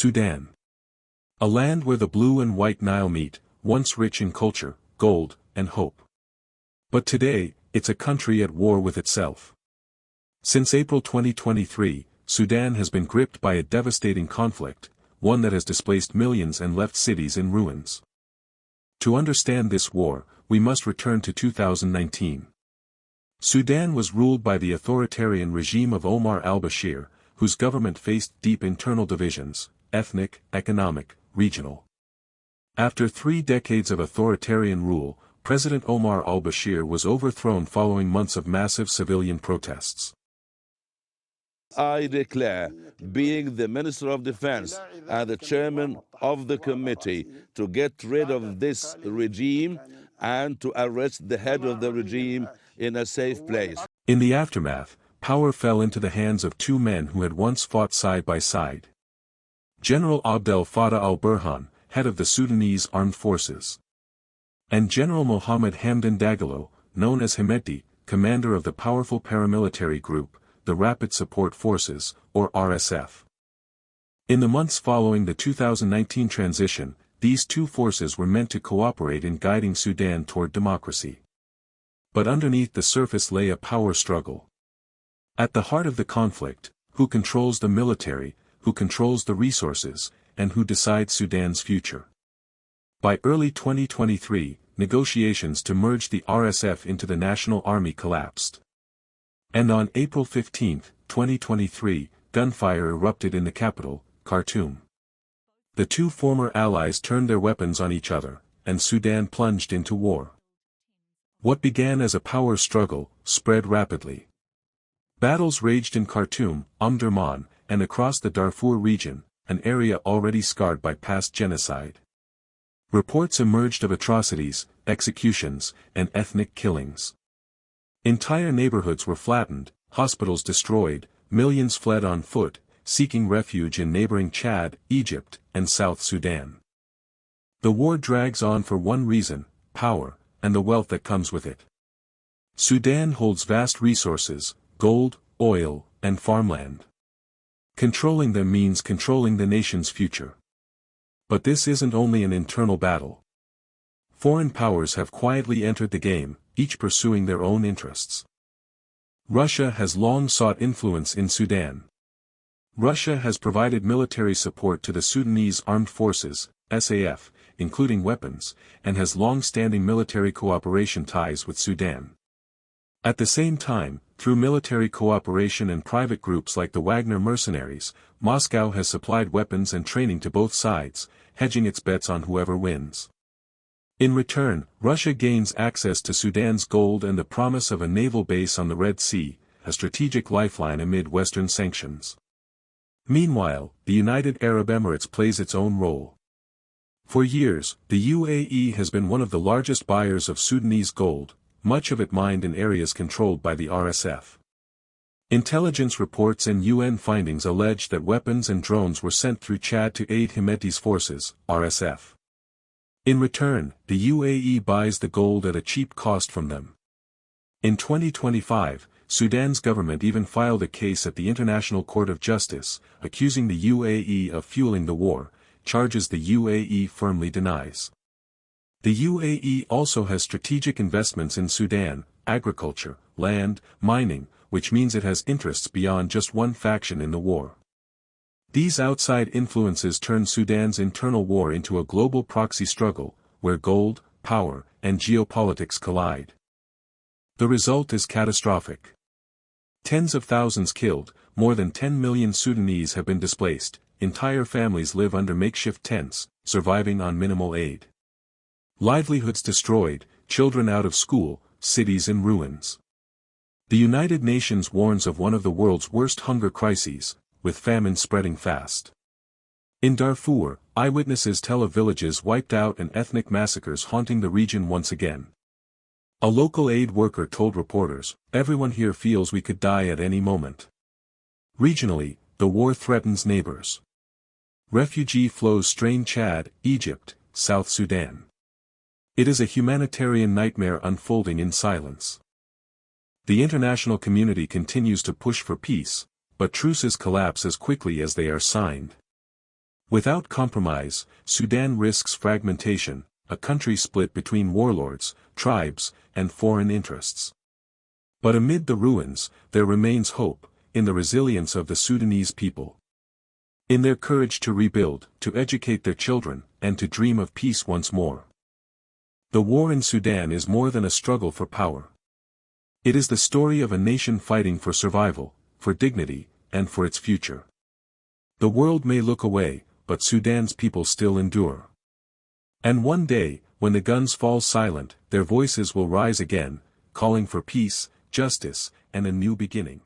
Sudan. A land where the blue and white Nile meet, once rich in culture, gold, and hope. But today, it's a country at war with itself. Since April 2023, Sudan has been gripped by a devastating conflict, one that has displaced millions and left cities in ruins. To understand this war, we must return to 2019. Sudan was ruled by the authoritarian regime of Omar al-Bashir, whose government faced deep internal divisions, ethnic, economic, regional. After 3 decades of authoritarian rule, President Omar al-Bashir was overthrown following months of massive civilian protests. I declare, being the Minister of Defense and the Chairman of the committee, to get rid of this regime and to arrest the head of the regime in a safe place. In the aftermath, power fell into the hands of 2 men who had once fought side by side. General Abdel Fattah al-Burhan, head of the Sudanese armed forces, and General Mohammed Hamdan Dagalo, known as Hemedti, commander of the powerful paramilitary group, the Rapid Support Forces, or RSF. In the months following the 2019 transition, these 2 forces were meant to cooperate in guiding Sudan toward democracy. But underneath the surface lay a power struggle. At the heart of the conflict, who controls the military, who controls the resources, and who decides Sudan's future? By early 2023, negotiations to merge the RSF into the National Army collapsed. And on April 15, 2023, gunfire erupted in the capital, Khartoum. The 2 former allies turned their weapons on each other, and Sudan plunged into war. What began as a power struggle, spread rapidly. Battles raged in Khartoum, Omdurman, and across the Darfur region, an area already scarred by past genocide. Reports emerged of atrocities, executions, and ethnic killings. Entire neighborhoods were flattened, hospitals destroyed, millions fled on foot, seeking refuge in neighboring Chad, Egypt, and South Sudan. The war drags on for one reason: power, and the wealth that comes with it. Sudan holds vast resources, gold, oil, and farmland. Controlling them means controlling the nation's future. But this isn't only an internal battle. Foreign powers have quietly entered the game, each pursuing their own interests. Russia has long sought influence in Sudan. Russia has provided military support to the Sudanese Armed Forces, SAF, including weapons, and has long-standing military cooperation ties with Sudan. At the same time, through military cooperation and private groups like the Wagner mercenaries, Moscow has supplied weapons and training to both sides, hedging its bets on whoever wins. In return, Russia gains access to Sudan's gold and the promise of a naval base on the Red Sea, a strategic lifeline amid Western sanctions. Meanwhile, the United Arab Emirates plays its own role. For years, the UAE has been one of the largest buyers of Sudanese gold, much of it mined in areas controlled by the RSF. Intelligence reports and UN findings allege that weapons and drones were sent through Chad to aid Hemedti's forces, RSF. In return, the UAE buys the gold at a cheap cost from them. In 2025, Sudan's government even filed a case at the International Court of Justice, accusing the UAE of fueling the war, charges the UAE firmly denies. The UAE also has strategic investments in Sudan: agriculture, land, mining, which means it has interests beyond just one faction in the war. These outside influences turn Sudan's internal war into a global proxy struggle, where gold, power, and geopolitics collide. The result is catastrophic. Tens of thousands killed, more than 10 million Sudanese have been displaced, entire families live under makeshift tents, surviving on minimal aid. Livelihoods destroyed, children out of school, cities in ruins. The United Nations warns of one of the world's worst hunger crises, with famine spreading fast. In Darfur, eyewitnesses tell of villages wiped out and ethnic massacres haunting the region once again. A local aid worker told reporters, "Everyone here feels we could die at any moment." Regionally, the war threatens neighbors. Refugee flows strain Chad, Egypt, South Sudan. It is a humanitarian nightmare unfolding in silence. The international community continues to push for peace, but truces collapse as quickly as they are signed. Without compromise, Sudan risks fragmentation, a country split between warlords, tribes, and foreign interests. But amid the ruins, there remains hope, in the resilience of the Sudanese people. In their courage to rebuild, to educate their children, and to dream of peace once more. The war in Sudan is more than a struggle for power. It is the story of a nation fighting for survival, for dignity, and for its future. The world may look away, but Sudan's people still endure. And one day, when the guns fall silent, their voices will rise again, calling for peace, justice, and a new beginning.